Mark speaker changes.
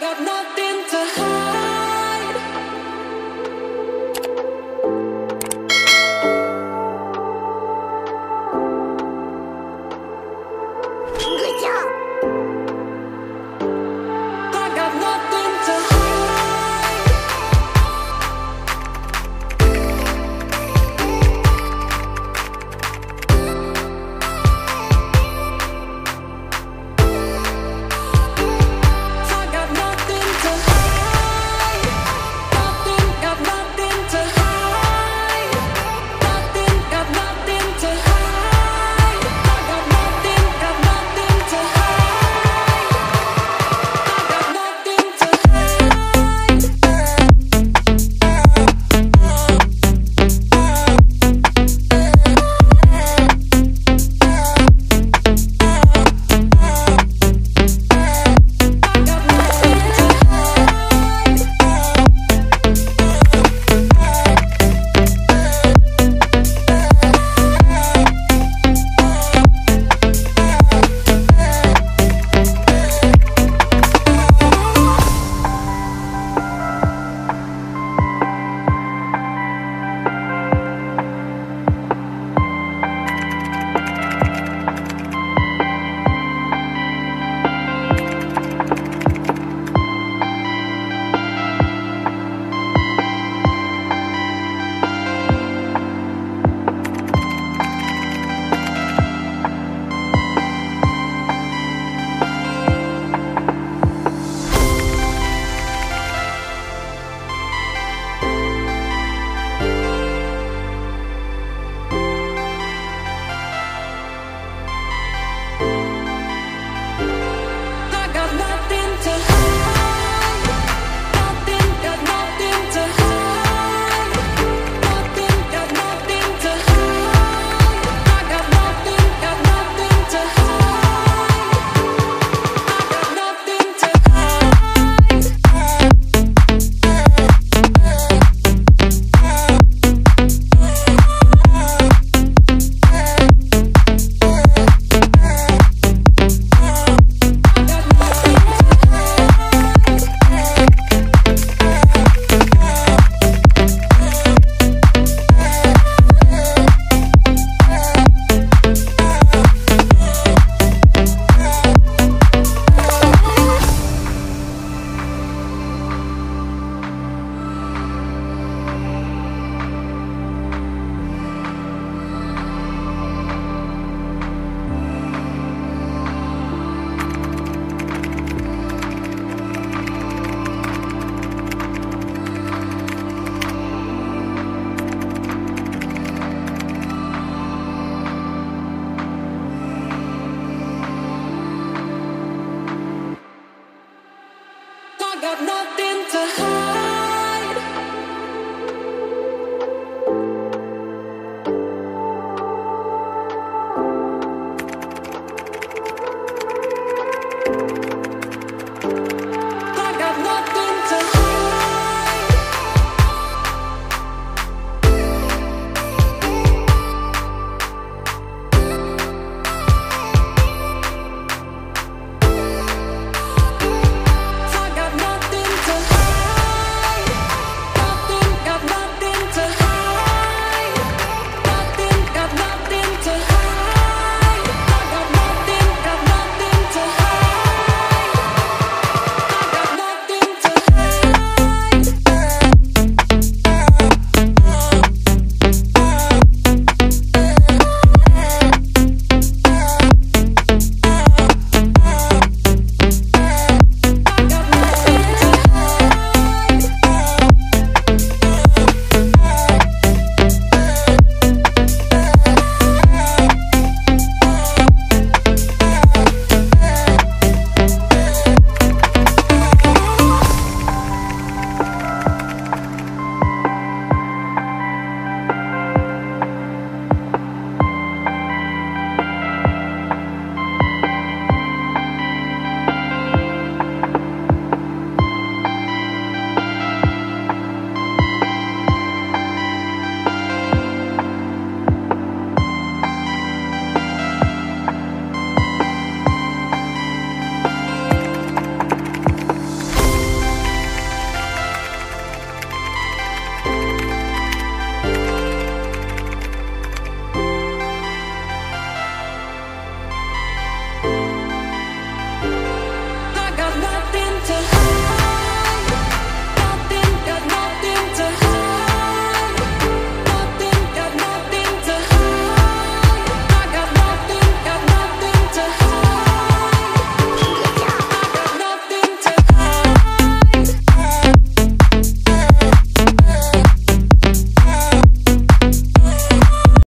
Speaker 1: got nothing to hide. Good job. I got nothing to hide. I got nothing to hide. Nothing, got nothing to hide. Nothing, got nothing to hide. I got nothing, got nothing to hide. I got nothing to hide. I got nothing to hide. Nothing, got nothing to hide. Nothing, got nothing to hide. I got nothing, got nothing to hide. I got nothing to hide. I got nothing to hide.